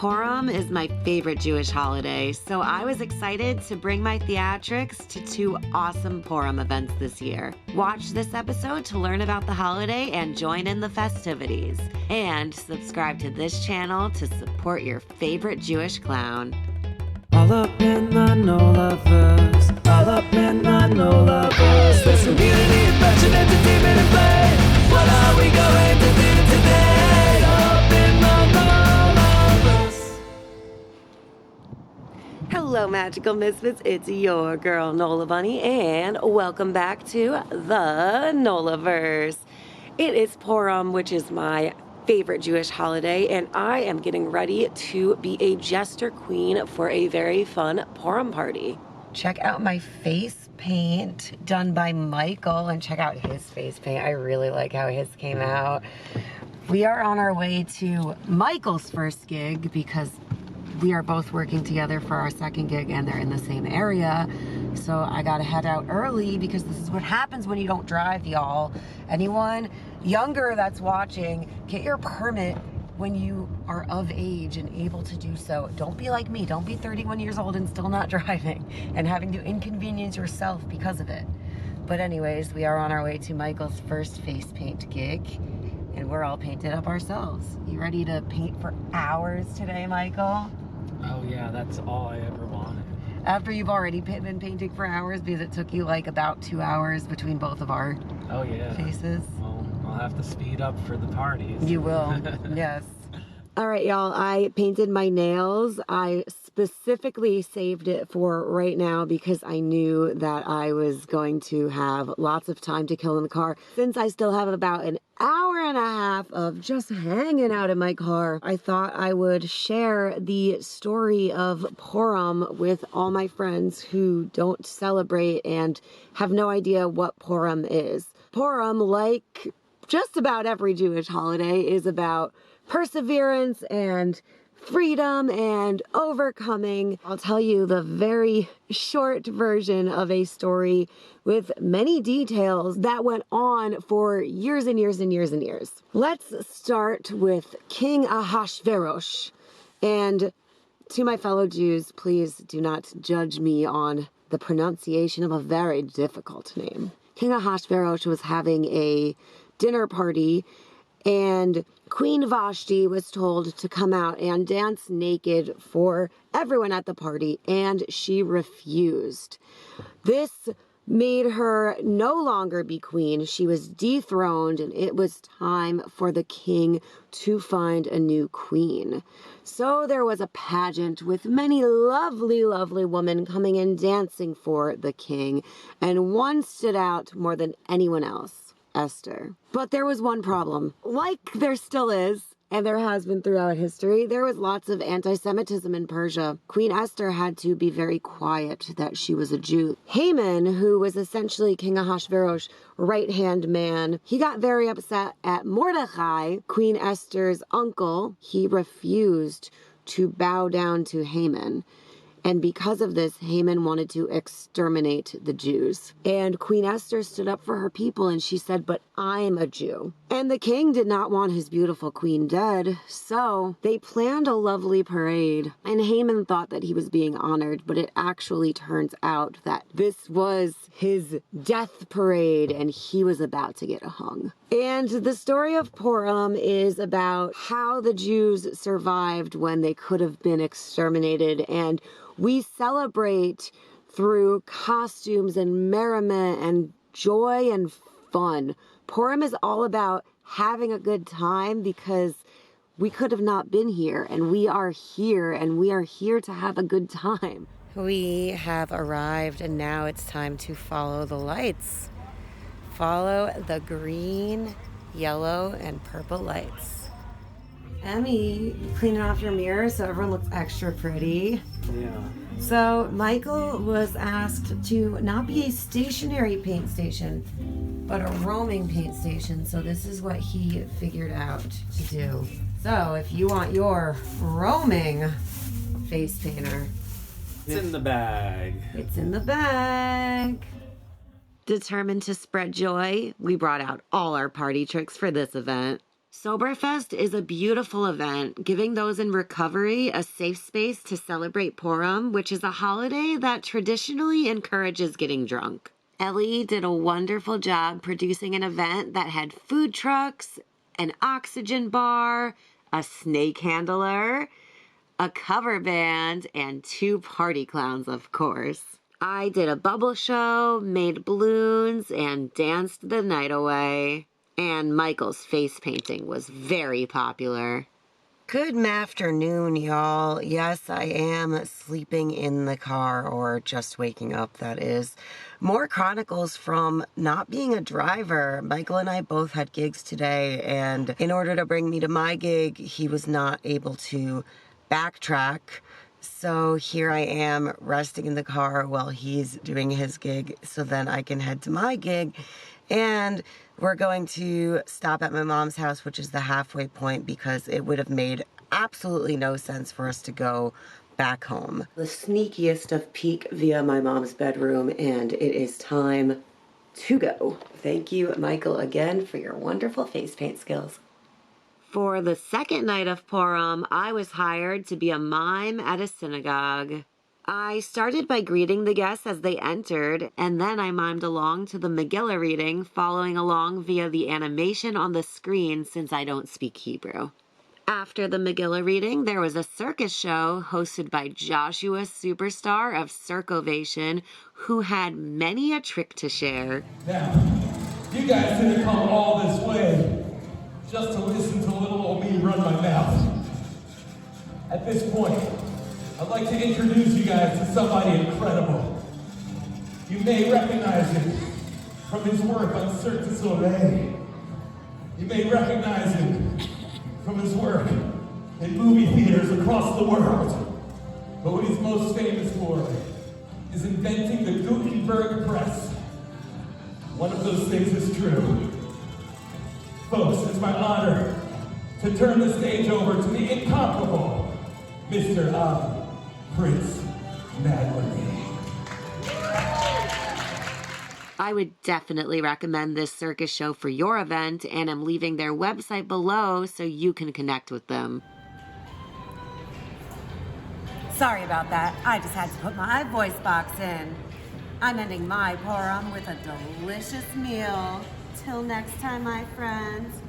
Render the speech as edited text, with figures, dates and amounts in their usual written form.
Purim is my favorite Jewish holiday, so I was excited to bring my theatrics to 2 awesome Purim events this year. Watch this episode to learn about the holiday and join in the festivities. And subscribe to this channel to support your favorite Jewish clown. All up in the Nola verse, all up in the Nola verse. There's community and fashion, entertainment and play. What are we going to do today? All up in the Nola verse. Hello, Magical Misfits. It's your girl, Nola Bunny, and welcome back to the Nolaverse. It is Purim, which is my favorite Jewish holiday, and I am getting ready to be a jester queen for a very fun Purim party. Check out my face paint done by Michael, and check out his face paint. I really like how his came out. We are on our way to Michael's first gig because we are both working together for our second gig and they're in the same area. So I gotta head out early because this is what happens when you don't drive, y'all. Anyone younger that's watching, get your permit when you are of age and able to do so. Don't be like me. Don't be 31 years old and still not driving and having to inconvenience yourself because of it. But anyways, we are on our way to Michael's first face paint gig and we're all painted up ourselves. You ready to paint for hours today, Michael? Oh yeah, that's all I ever wanted. After you've already been painting for hours because it took you like about 2 hours between both of our faces. Well, I'll have to speed up for the parties. You will, yes. All right, y'all, I painted my nails. I specifically saved it for right now because I knew that I was going to have lots of time to kill in the car. Since I still have about an hour and a half of just hanging out in my car, I thought I would share the story of Purim with all my friends who don't celebrate and have no idea what Purim is. Purim, like just about every Jewish holiday, is about perseverance and freedom and overcoming. I'll tell you the very short version of a story with many details that went on for years and years and years and years. Let's start with King Ahasuerus. And to my fellow Jews, please do not judge me on the pronunciation of a very difficult name. King Ahasuerus was having a dinner party and Queen Vashti was told to come out and dance naked for everyone at the party, and she refused. This made her no longer be queen. She was dethroned, and it was time for the king to find a new queen. So there was a pageant with many lovely, lovely women coming and dancing for the king, and one stood out more than anyone else. Esther. But there was one problem. Like there still is, and there has been throughout history, there was lots of anti-Semitism in Persia. Queen Esther had to be very quiet that she was a Jew. Haman, who was essentially King Ahasuerus' right-hand man, he got very upset at Mordecai, Queen Esther's uncle. He refused to bow down to Haman. And because of this, Haman wanted to exterminate the Jews. And Queen Esther stood up for her people and she said, "But I'm a Jew." And the king did not want his beautiful queen dead, so they planned a lovely parade. And Haman thought that he was being honored, but it actually turns out that this was his death parade and he was about to get hung. And the story of Purim is about how the Jews survived when they could have been exterminated, and we celebrate through costumes and merriment and joy and fun. Purim is all about having a good time because we could have not been here, and we are here to have a good time. We have arrived, and now it's time to follow the lights. Follow the green, yellow, and purple lights. Emmy, you cleaning off your mirror so everyone looks extra pretty. Yeah. So Michael was asked to not be a stationary paint station, but a roaming paint station. So this is what he figured out to do. So if you want your roaming face painter, It's in the bag. it's in the bag. Determined to spread joy, we brought out all our party tricks for this event. Soberfest is a beautiful event, giving those in recovery a safe space to celebrate Purim, which is a holiday that traditionally encourages getting drunk. Ellie did a wonderful job producing an event that had food trucks, an oxygen bar, a snake handler, a cover band, and 2 party clowns, of course. I did a bubble show, made balloons, and danced the night away. And Michael's face painting was very popular. Good afternoon, y'all. Yes, I am sleeping in the car, or just waking up, that is. More chronicles from not being a driver. Michael and I both had gigs today, and in order to bring me to my gig, he was not able to backtrack. So here I am resting in the car while he's doing his gig, so then I can head to my gig. And we're going to stop at my mom's house, which is the halfway point, because it would have made absolutely no sense for us to go back home. The sneakiest of peek via my mom's bedroom, and it is time to go. Thank you, Michael, again for your wonderful face paint skills. For the second night of Purim, I was hired to be a mime at a synagogue. I started by greeting the guests as they entered, and then I mimed along to the Megillah reading, following along via the animation on the screen since I don't speak Hebrew. After the Megillah reading, there was a circus show hosted by Joshua Superstar of Circovation, who had many a trick to share. Now, you guys didn't come all this way just to listen to little old me run my mouth. At this point, I'd like to introduce you guys to somebody incredible. You may recognize him from his work on Cirque du Soleil. You may recognize him from his work in movie theaters across the world. But what he's most famous for is inventing the Gutenberg press. One of those things is true. Folks, it's my honor to turn the stage over to the incomparable Mr. Prince Madeline. I would definitely recommend this circus show for your event, and I'm leaving their website below so you can connect with them. Sorry about that. I just had to put my voice box in. I'm ending my Purim with a delicious meal. Till next time, my friends.